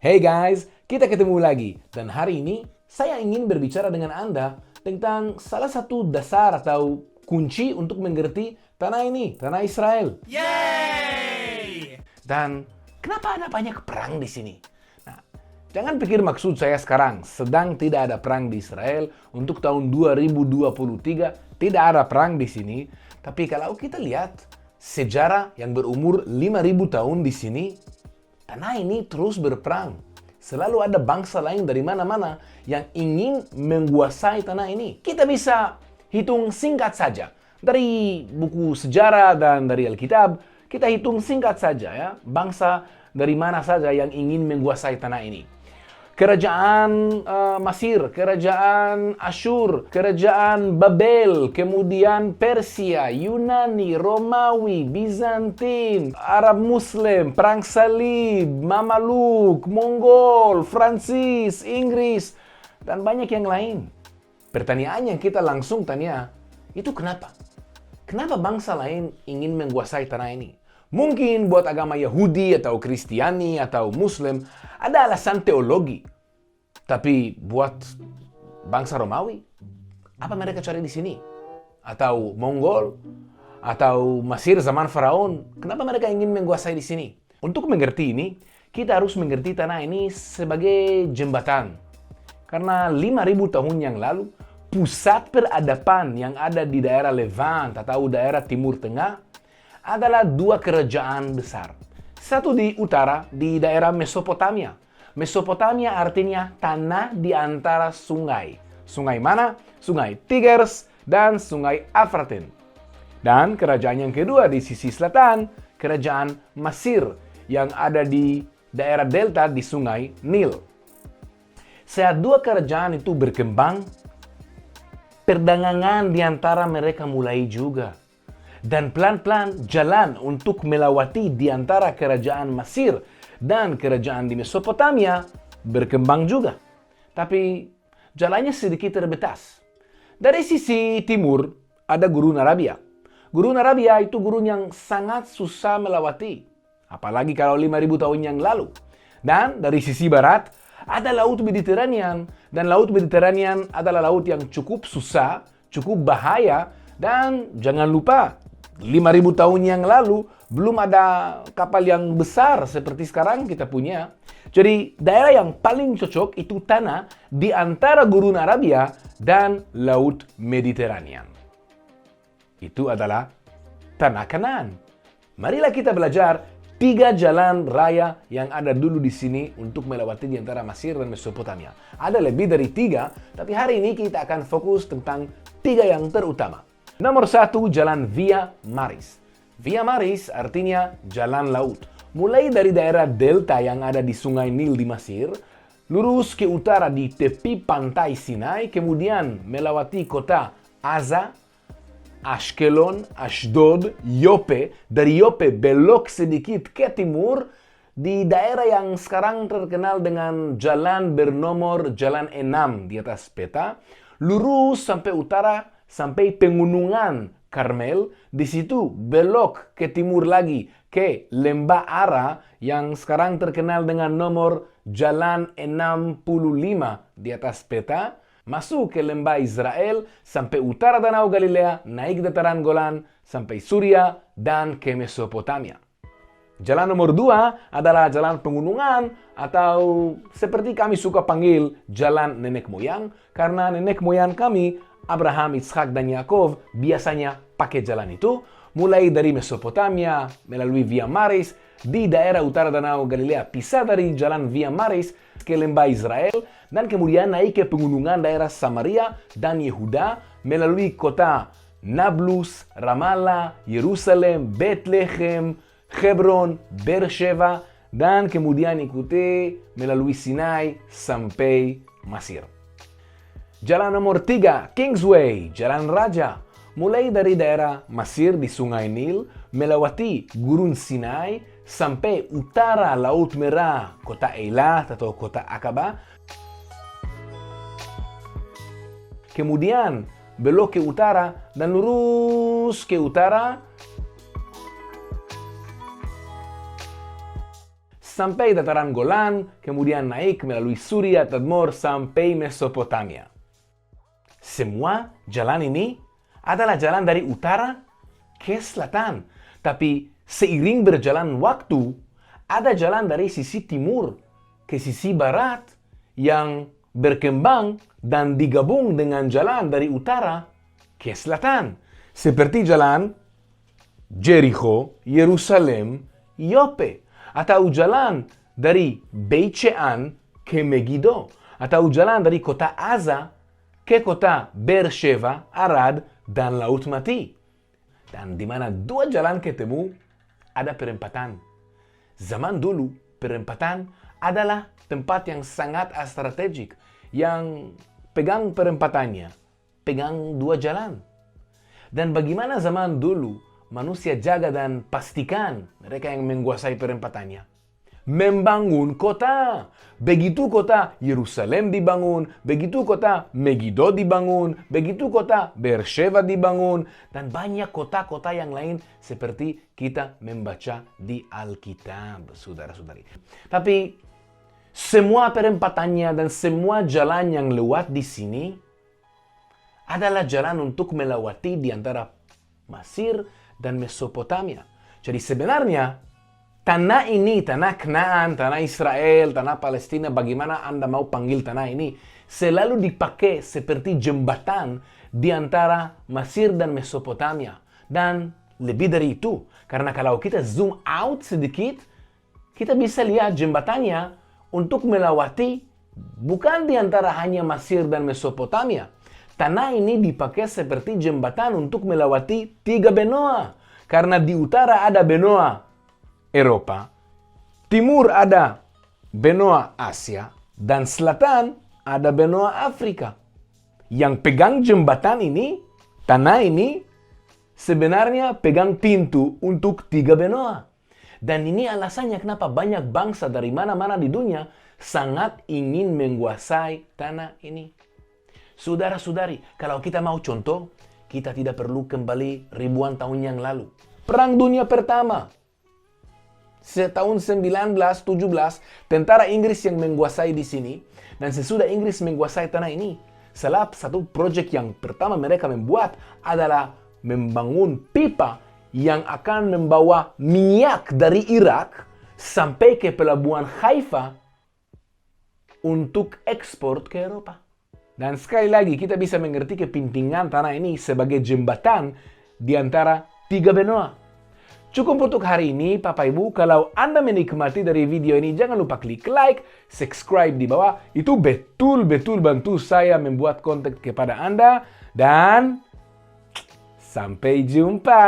Hey guys, kita ketemu lagi. Dan hari ini saya ingin berbicara dengan Anda tentang salah satu dasar atau kunci untuk mengerti tanah ini, tanah Israel. Yeay! Dan kenapa ada banyak perang di sini? Nah, jangan pikir maksud saya sekarang sedang tidak ada perang di Israel untuk tahun 2023, tidak ada perang di sini. Tapi kalau kita lihat sejarah yang berumur 5.000 tahun di sini, tanah ini terus berperang. Selalu ada bangsa lain dari mana-mana yang ingin menguasai tanah ini. Kita bisa hitung singkat saja. Dari buku sejarah dan dari Alkitab, kita hitung singkat saja ya. Bangsa dari mana saja yang ingin menguasai tanah ini. Kerajaan Mesir, kerajaan Asyur, kerajaan Babel, kemudian Persia, Yunani, Romawi, Bizantin, Arab Muslim, Perang Salib, Mamaluk, Mongol, Prancis, Inggris, dan banyak yang lain. Pertanyaan yang kita langsung tanya, itu kenapa? Kenapa bangsa lain ingin menguasai tanah ini? Mungkin buat agama Yahudi atau Kristiani atau Muslim ada alasan teologi. Tapi buat bangsa Romawi, apa mereka cari di sini? Atau Mongol? Atau Mesir zaman Faraon? Kenapa mereka ingin menguasai di sini? Untuk mengerti ini, kita harus mengerti tanah ini sebagai jembatan. Karena 5.000 tahun yang lalu, pusat peradaban yang ada di daerah Levant atau daerah Timur Tengah adalah dua kerajaan besar. Satu di utara, di daerah Mesopotamia. Mesopotamia artinya tanah di antara sungai. Sungai mana? Sungai Tigris dan sungai Efrates. Dan kerajaan yang kedua di sisi selatan, kerajaan Mesir yang ada di daerah delta di sungai Nil. Saat dua kerajaan itu berkembang, perdagangan di antara mereka mulai juga. Dan pelan-pelan jalan untuk melewati di antara kerajaan Mesir dan kerajaan di Mesopotamia berkembang juga. Tapi jalannya sedikit terbatas. Dari sisi timur ada Gurun Arabia. Gurun Arabia itu gurun yang sangat susah melewati. Apalagi kalau 5.000 tahun yang lalu. Dan dari sisi barat ada Laut Mediterranean. Dan Laut Mediterranean adalah laut yang cukup susah, cukup bahaya. Dan jangan lupa, 5.000 tahun yang lalu belum ada kapal yang besar seperti sekarang kita punya. Jadi daerah yang paling cocok itu tanah di antara Gurun Arabia dan Laut Mediterranean. Itu adalah tanah Kanaan. Marilah kita belajar 3 jalan raya yang ada dulu di sini untuk melewati di antara Mesir dan Mesopotamia. Ada lebih dari 3, tapi hari ini kita akan fokus tentang 3 yang terutama. Nomor 1, jalan Via Maris. Via Maris artinya jalan laut. Mulai dari daerah delta yang ada di sungai Nil di Mesir, lurus ke utara di tepi pantai Sinai, kemudian melewati kota Aza, Ashkelon, Ashdod, Yope. Dari Yope belok sedikit ke timur di daerah yang sekarang terkenal dengan jalan bernomor Jalan 6 di atas peta. Lurus sampai utara, sampai Pegunungan Karmel. Di situ belok ke timur lagi ke Lembah Ara yang sekarang terkenal dengan nomor Jalan 65 di atas peta. Masuk ke Lembah Israel sampai utara Danau Galilea, naik dataran Golan sampai Suria dan ke Mesopotamia. Jalan nomor 2 adalah jalan pegunungan atau seperti kami suka panggil jalan nenek moyang karena nenek moyang kami Abraham, Ishak, dan Yakov biasanya pakai jalan itu mulai dari Mesopotamia melalui Via Maris di daerah utara Danau Galilea, pisah dari jalan Via Maris ke Lembah Israel dan kemudian naik ke pegunungan daerah Samaria dan Yehuda melalui kota Nablus, Ramallah, Yerusalem, Bethlehem, Hebron, Beersheba dan kemudian ikuti melalui Sinai sampai Mesir. Jalan nomor 3, Kingsway, Jalan Raja. Mulai dari daerah Mesir di Sungai Nil, melewati Gurun Sinai, sampai utara Laut Merah, kota Eilat atau kota Aqaba. Kemudian belok ke utara dan lurus ke utara sampai dataran Golan, kemudian naik melalui Suria, Tadmor, sampai Mesopotamia. Semua jalan ini adalah jalan dari utara ke selatan. Tapi seiring berjalan waktu, ada jalan dari sisi timur ke sisi barat yang berkembang dan digabung dengan jalan dari utara ke selatan. Seperti jalan Jericho, Yerusalem, Yope. Atau jalan dari Beit Shean ke Megiddo. Atau jalan dari kota Aza ke kota Beersheba, Arad, dan Laut Mati. Dan di mana dua jalan ketemu, ada perempatan. Zaman dulu, perempatan adalah tempat yang sangat strategik. Yang pegang perempatannya, pegang dua jalan. Dan bagaimana zaman dulu manusia jaga dan pastikan mereka yang menguasai perempatannya? Membangun kota. Begitu kota Yerusalem dibangun, begitu kota Megiddo dibangun, begitu kota Beersheba dibangun, dan banyak kota-kota yang lain seperti kita membaca di Alkitab, saudara-saudari. Tapi semua perempatannya dan semua jalan yang lewat di sini adalah jalan untuk melewati di antara Mesir dan Mesopotamia. Jadi sebenarnya tanah ini, tanah Kanaan, tanah Israel, tanah Palestina, bagaimana Anda mau panggil tanah ini, selalu dipakai seperti jembatan di antara Mesir dan Mesopotamia. Dan lebih dari itu, karena kalau kita zoom out sedikit, kita bisa lihat jembatannya untuk melewati bukan di antara hanya Mesir dan Mesopotamia. Tanah ini dipakai seperti jembatan untuk melewati 3 benua. Karena di utara ada benua Eropa, timur ada benua Asia, dan selatan ada benua Afrika. Yang pegang jembatan ini, tanah ini, sebenarnya pegang pintu untuk 3 benua. Dan ini alasannya kenapa banyak bangsa dari mana-mana di dunia sangat ingin menguasai tanah ini. Saudara-saudari, kalau kita mau contoh, kita tidak perlu kembali ribuan tahun yang lalu. Perang Dunia Pertama. Tahun 1917, tentara Inggris yang menguasai di sini. Dan sesudah Inggris menguasai tanah ini, salah satu proyek yang pertama mereka membuat adalah membangun pipa yang akan membawa minyak dari Irak sampai ke pelabuhan Haifa untuk ekspor ke Eropa. Dan sekali lagi kita bisa mengerti kepentingan tanah ini sebagai jembatan di antara 3 benua. Cukup untuk hari ini, Papa Ibu. Kalau Anda menikmati dari video ini, jangan lupa klik like, subscribe di bawah. Itu betul-betul bantu saya membuat konten kepada Anda. Dan sampai jumpa.